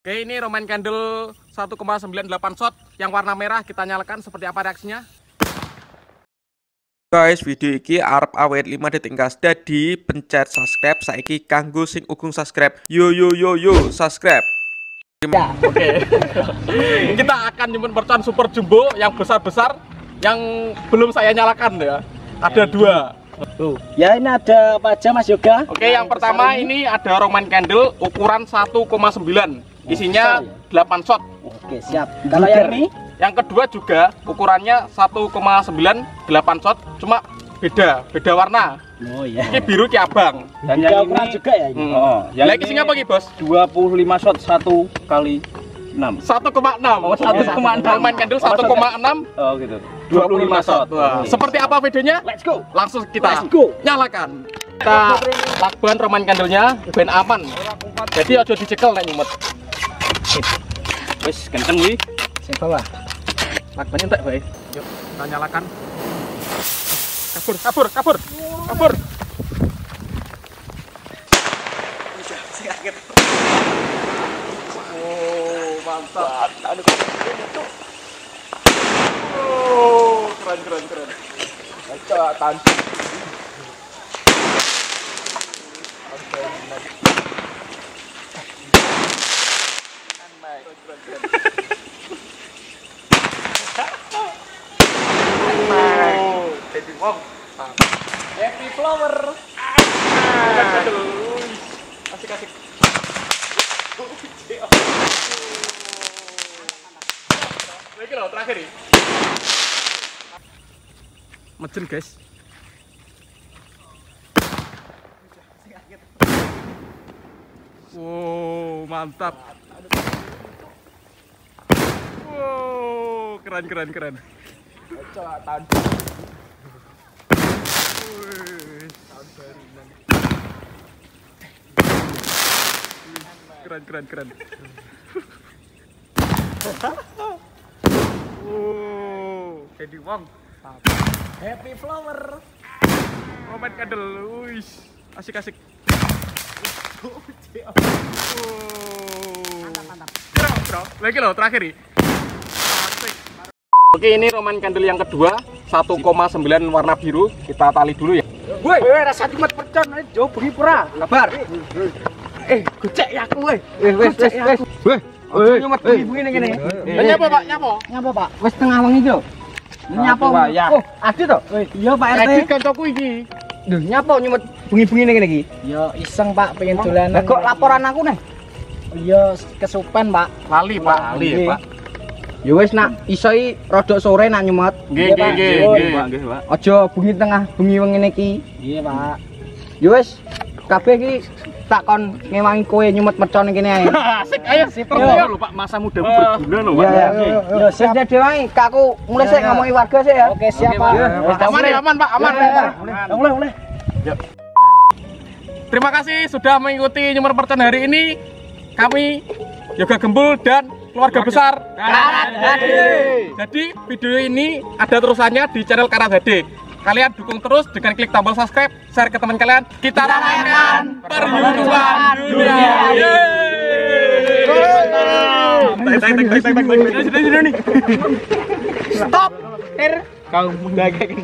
Oke, ini Roman Candle 1,98 shot yang warna merah, kita nyalakan seperti apa reaksinya. Guys, video iki arep awet 5 detik gas. Dadi pencet subscribe saiki kanggo sing ugung subscribe. Yo subscribe. Ya, oke. Kita akan nyimpen mercon super jumbo yang besar-besar yang belum saya nyalakan ya. Ada dua. Tuh. Ya, ini ada apa aja Mas Yoga? Oke, yang pertama ini ada Roman Candle ukuran 1,9. Isinya 8 shot. Oke, siap. Kalau yang ini? Yang kedua juga ukurannya 1,98 shot, cuma beda warna. Oh iya. Ini biru ki abang. Dan yang ini juga ya ini. Oh, yang lagi isinya apa ki, Bos? 25 shot 1 kali 6. 1,6. Oh, 1,6. Roman Candle 1,6. Oh gitu. 25 shot. Wah, seperti apa videonya? Let's go. Langsung kita Let's go. nyalakan. Kita lakban Roman Candle-nya ben aman. Jadi aja dicekel nek nyumet. Wis kenceng wi. Sing bawah. Lakbannya entek bae. Yuk, kita nyalakan. Kabur. Oh, mantap. Oh, keren. Coba tahan. Jadi wong. Happy flower. Asik. Lagi loh terakhir nih. Mejen guys. Wow, mantap. Wow, keren. Coba tahan. Keren. Oh, jadi wong. Happy flower. Roman Candle, asik. Mantap. Bro. Lagi loh terakhir nih. Asik. Oke, ini Roman Candle yang kedua, 1,9 warna biru. Kita tali dulu ya. Woi, rasa cimet percon aja bengi pura. Kabar. Gocek ya aku weh. Wes. Nyumet bengi ning kene. Nyapa, Pak? Nyapa, Pak? Wis tengah wengi yo. Nyapa, Pak? Oh, adi to? Iya, Pak RT. Adi kancaku iki. Lho, nyapa nyumet bengi-bengi ning kene iki? Ya iseng, Pak, pengen dolanan. Kok laporan aku nih? Iya, kesupen, Pak. Lali, Pak. Ya wis nak iso i rodok sore nak nyumet. Nggih. Nggih, Pak. Aja bengi tengah bengi wengi iki. Iya, Pak. Ya wis kabeh iki tak kon ngewangi kowe nyumet mercon ning kene ae. Asik, ayo. Perlu lho, Pak, masa mudamu berguna lho, Pak. Iya. Ya sing dadi wae kakku mulai sik ngomongi warga sik ya. Oke, siap, Pak. Aman, Pak. Mulai. Yuk. Terima kasih sudah mengikuti nyumer mercon hari ini. Kami Yoga Gembul dan keluarga besar Karat HD. Jadi video ini ada terusannya di channel Karat HD. Kalian dukung terus dengan klik tombol subscribe, share ke teman kalian. Kita ramaikan perjuangan dunia. Stop. Kau menggagakan.